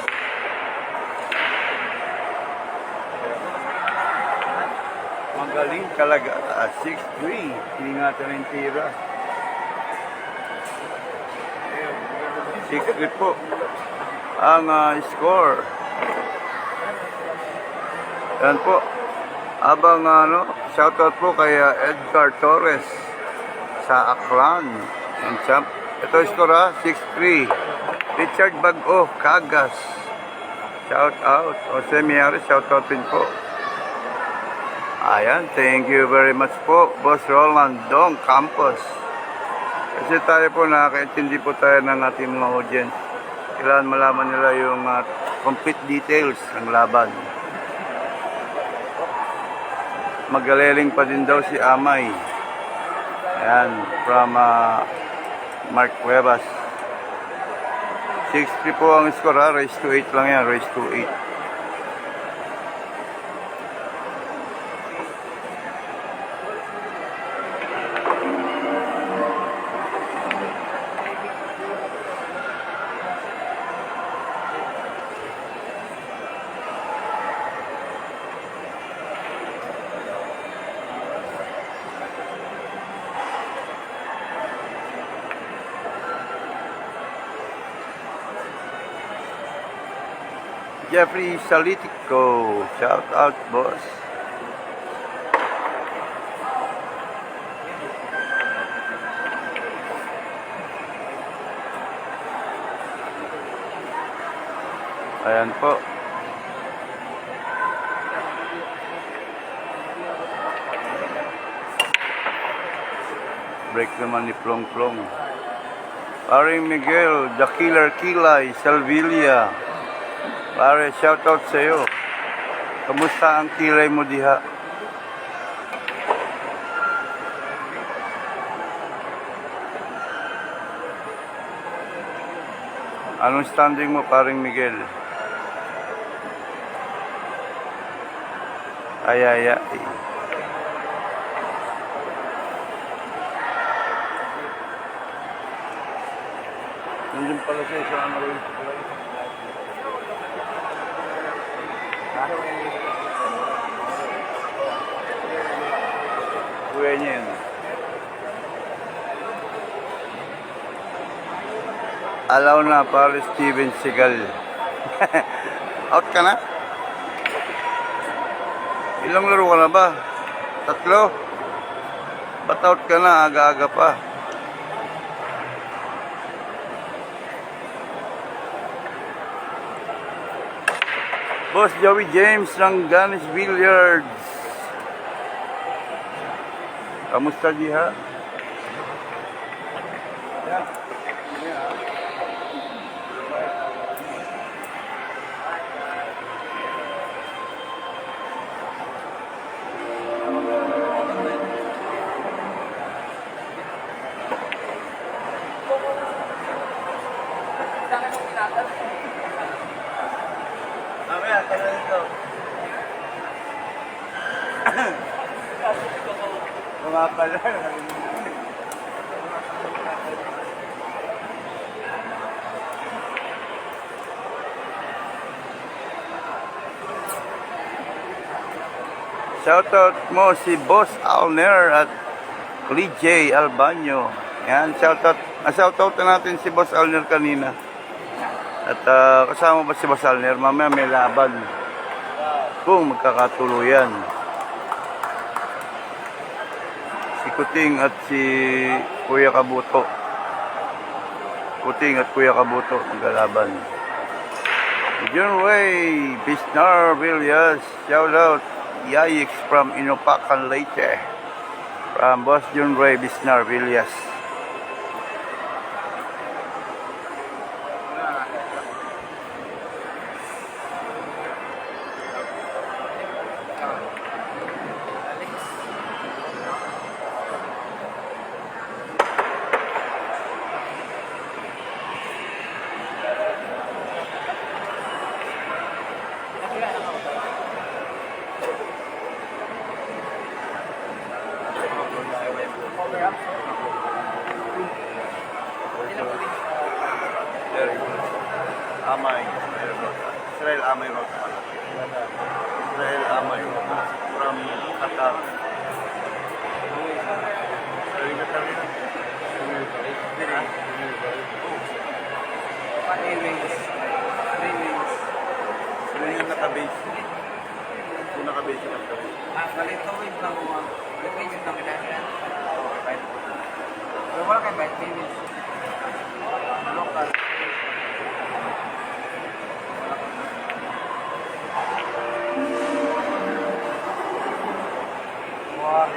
Magaling talaga. 6'3". Ingatan ng tira. 6'3" po. Ang score. Yan po. Abang shoutout po kay Edgar Torres sa Aklan. And champ. Ito score 6'3". Richard Bago, Kagas. Shout out. Jose Miyares, shout out din po. Ayan, thank you very much po, Boss Roland Dong Campos. Kasi tayo po nakakaintindi po tayo ng ating mga audience. Kailangan malaman nila yung complete details ng laban. Magaleling pa din daw si Amay. Ayan, from Mark Cuevas. 6'3" po ang score ha. Race to 8 lang yan. Race to 8. Jeffrey Salitico, shout out boss. Ayan po. Break naman ni Plong Plong. Paring Miguel, The Killer Kilay, Salvilla. Pare, shoutout sa iyo. Kamusta ang kilay mo diha? Anong standing mo, paring Miguel? Ay. Nandun pala siya sa ano rin. Kuya niya yun. Alaw na para Steven Seagal. Out ka na? Ilang laro ka na ba? 3? Ba't out ka na? Aga-aga pa. Boss Joey James ng Ganis Billiards. Kamusta diha? Mamaya, kaya ito. Mga pala. Shoutout mo si Boss Alner at Lee J. Albanyo. Yan, shoutout na natin si Boss Alner kanina. At kasama ba si Boss Alner? Mamaya may laban. Kung magkakatuluyan. Si Kuting at si Kuya Kabuto. Kuting at Kuya Kabuto naglalaban. John Way, Bisnar Villas, shoutout. Yayix from Inupacan, Leyte. From Boss John Ray Bisnar Villas. Amay. Israel Rota. Israel Amay Rota. Israel Amay Rota. From Qatar. Dari Qatar yun. Sila yung nakabase. Yung nakabase yung nakabase. Balito wait lang mo. Balito wait lang kita. Pero wala kay bite finish. Local. Wah,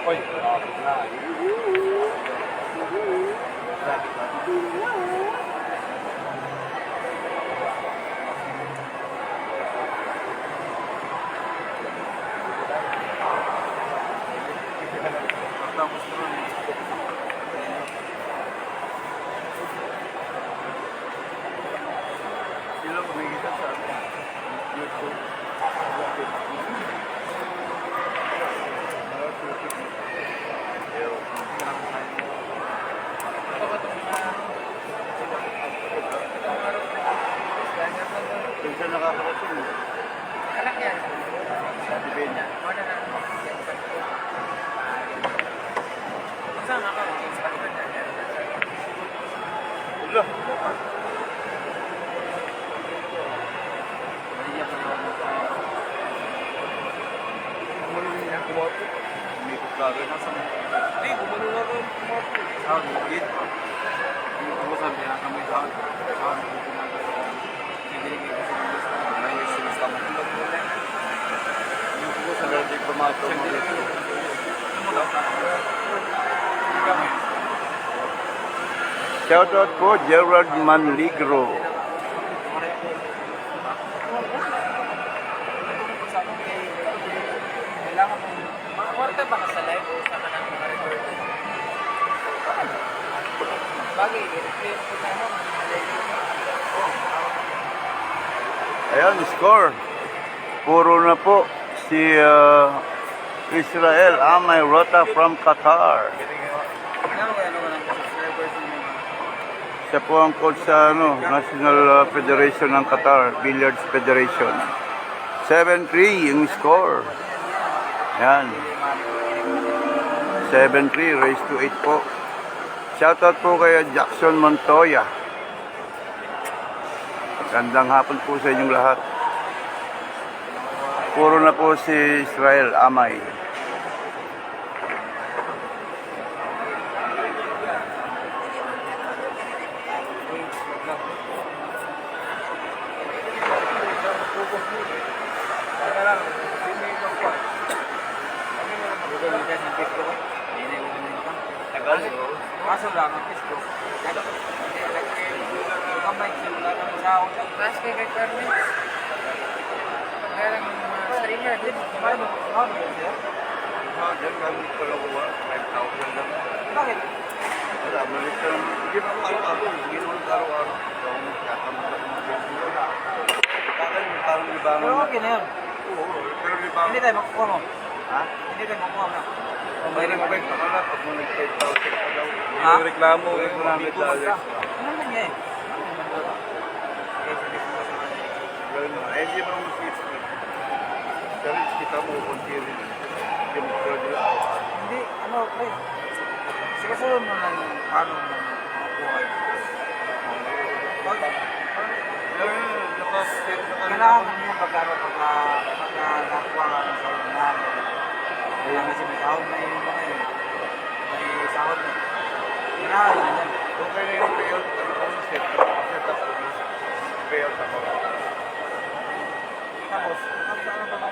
Oy. Sila kumikita sa YouTube. Kung saan nakakarating, Anak yan. sabi ba niya? Saan ako? Ulo. Umikot lagi. Hindi, gumano na ako kumapo. Sound, git. Yung ubusan, pinakamay sound. Sound, hindi kasi May sinusta mo kung mag-muna. Yung ubusan na di pumato mo dito. Shoutout po, Gerald Manligro. kailangan mo, makakwarta ba ka sa live o sa kanang mga recording? Bagay, i-clear ko na mo. Ayan, score. Puro na po si Israel Amay Rota from Qatar. Kailangan ko yan naman ang subscribers mo. Siya po ang coach sa National Federation ng Qatar, Billiards Federation. 7-3 yung score. Yan. 7-3, race to 8 po. Shoutout po kay Jackson Montoya. Gandang hapon po sa inyong lahat. Puro na po si Israel Amay. Kaso lang ang Facebook. Kamay sila lang sa ako. Last kay requirements. Kaya lang mga streamer din. Paano siya? Diyan gamit ko lang 5,000 lang. Bakit? Wala, balik ka lang. Hindi naman araw-araw. Hindi naman araw-araw. Parang libangan. Pero okay na yun. Oo, pero libangan. Hindi tayo makukuha mo. Ha? Hindi tayo makukuha mo. May request ka na pag mo nag-5,000 ka daw. Ha? Yung reklamo, $100. Ano naman niya eh? Gawin mo. Eh, hindi mo mag-switch mo. Pero kita mo, konti rin. Hindi mo ko nila. Hindi, ano, pre. Sige, sunod mo lang yung paano mo makakuha yun. Kailangan mo yung pagkano pagka nakuha ka ng sahod na. Kaya kasi may sahod na yung mga yun. May sahod na. Kailangan mo yan. Okay na yung payout. Ano set up ko. Payout ako. Tapos, ano ba ba?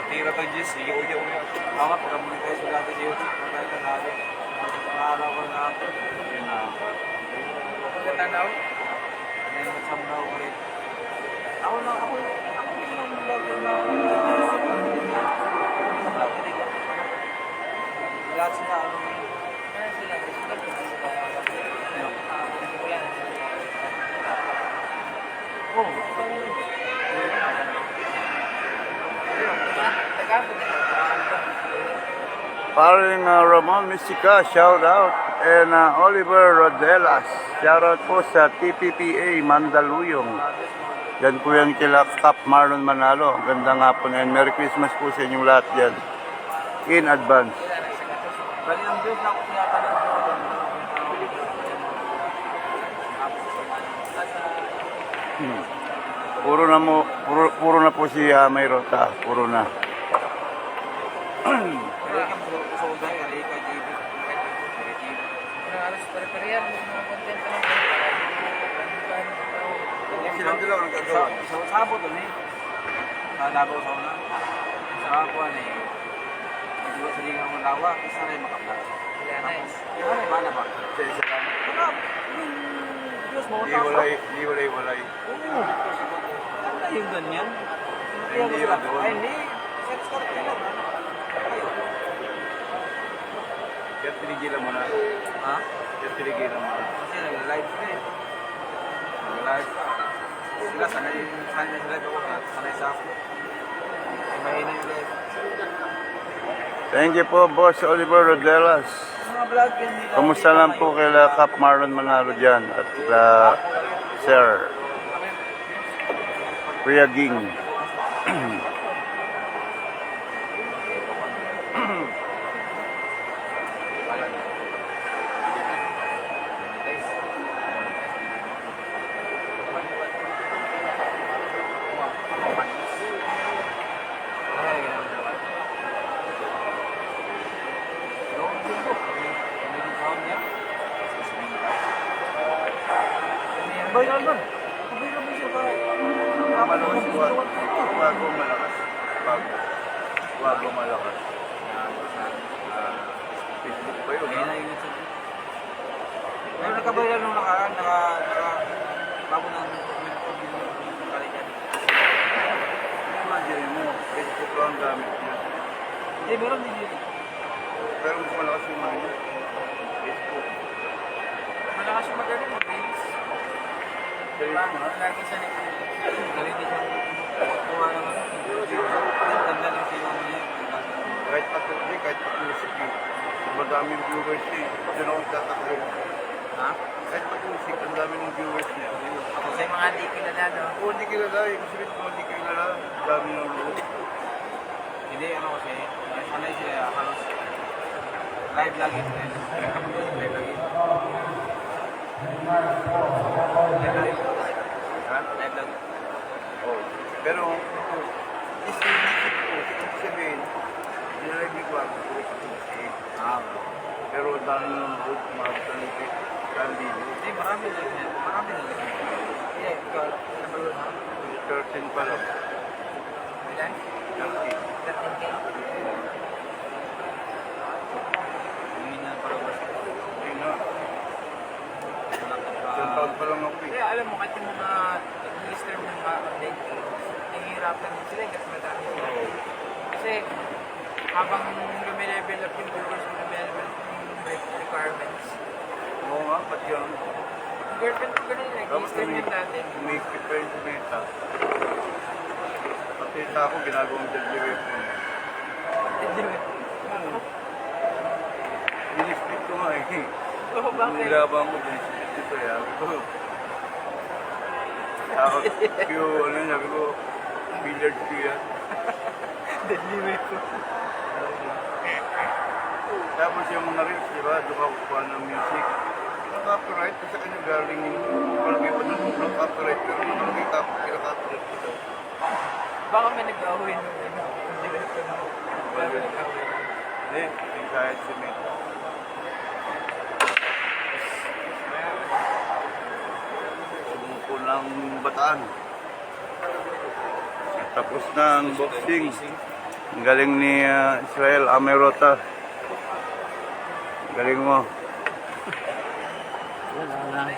Natira to Jess, iyo-iyo niya. Tama, pagkamunin tayo sa dati siyo. Pagkamunin tayo natin. Pag-araw ko na ako. Yun na. Pagkatanaw. Ano yung magsamdaw ko rin. Ako yung vlogger na Paring Ramon Mystica, shout out. And Oliver Rodelas, shout out po sa TPPA Mandaluyong. Yan po yan kila Cap Marlon Manalo. Ganda nga po na yan. Merry Christmas po sa inyong lahat dyan. In advance. Bali ang bills na ako tinatanong ko. Puro na po si May Rota. Puro na. Silang dalawa nagkagawa. Sa sabot doon eh. Nadabaw sa una. Sa kuwan eh. Nagdiwa sa ligang ng lawa. Isa na yung makapla. Iba na ba na ba? Sa isa lang. Diyos mo. Di walay. Oo. Ano na yung ganyan? Hindi yun doon. Ay, hindi. Sex card ka lang. Kaya tinigilan mo na. Ha? Kaya tinigilan mo na. Kasi nag-live sila eh. Nag-live. Sila sanay sila ako. Sanay sa ako. Mahina yung live. Thank you po, Boss Oliver Rodelas. Mga vlog yun nila. Kamusta lang po kay Cap Marlon Manalo dyan at Sir Kuya Ging. Bay na naman. Bay na ba siya ba? Bago malakas. Bago malakas. Facebook ba yun? Ayun na yung YouTube. Pero nagkabaylan nung nakaraan, bago ng kalikan. Imagine mo, Facebook lang ang gamit niya. Hindi, meron din yun. Pero mas malakas yung mga niya. Facebook. Malakas yung magaling mag-reels. Diba? Lagi siya nag-reels. Galing din siya. Kuha naman. Ang ganda ng sila niya. Kahit pag-music eh. Madaming viewers eh. Diyan ako tatakbo. Ha? Kahit pag-music, ang dami ng viewers niya. Ako sa mga di kilala, no? Oo, hindi kilala. Yung sabihin ko, hindi kilala. Ang dami ng load. Hindi, ano kasi, sanay sila halos live lagi sila. Live lagi. Ha? Live lagi. Oo. Pero, isip ko, sabihin, nilagay ko ako. Pero ang dami ng load, umabot ng kandido. Hindi, marami na yan. Marami na yan. Hindi, ikaw, nabalot ha? 13 pa lang. Ilan? 13. 13K? Hindi na parang basta. Hindi na. Isang taon pa lang ako eh. Kaya alam mo, kahit yung mga lister mo mga update, nahihirapan din sila kasi madami sila. Kasi habang lumilevel up yung viewers, lumilevel up yung requirements. Oo nga, ba't yun? Yung girlfriend ko ganun, nag-lister niya dati. Umikip pa yung kumita. Pati ako, ginagawang WF mo. Binisplit ko nga eh. Oo, bakit? Nilabang ko, binisplit ito eh. Sabi ko, sabi ko, billiard ko yan. Deadly weight ko. Tapos yung mga reels, di ba, doon ako kuha ng music. Yung copyright, sa kanya galing yung palagay pa ng copyright. Pero yung palagay copyright ito. Baka may nag-away nung director mo. Baka may nag-away. Hindi, yung kahit si Meta. Sumuko ng bataan. Tapos na ang boxing. Ang galing ni Israel Amerota. Galing mo.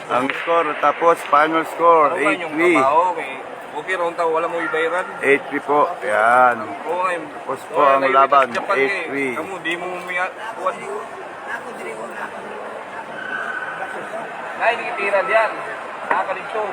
Ang score, tapos final score, 8-3. Okay, round tao, wala mo ibayaran. 8-3 po, yan. Oo nga yun. Tapos po ang laban, 8-3. Kamu, di mo umiyak. Ay, hindi kitira diyan. Nakakalito.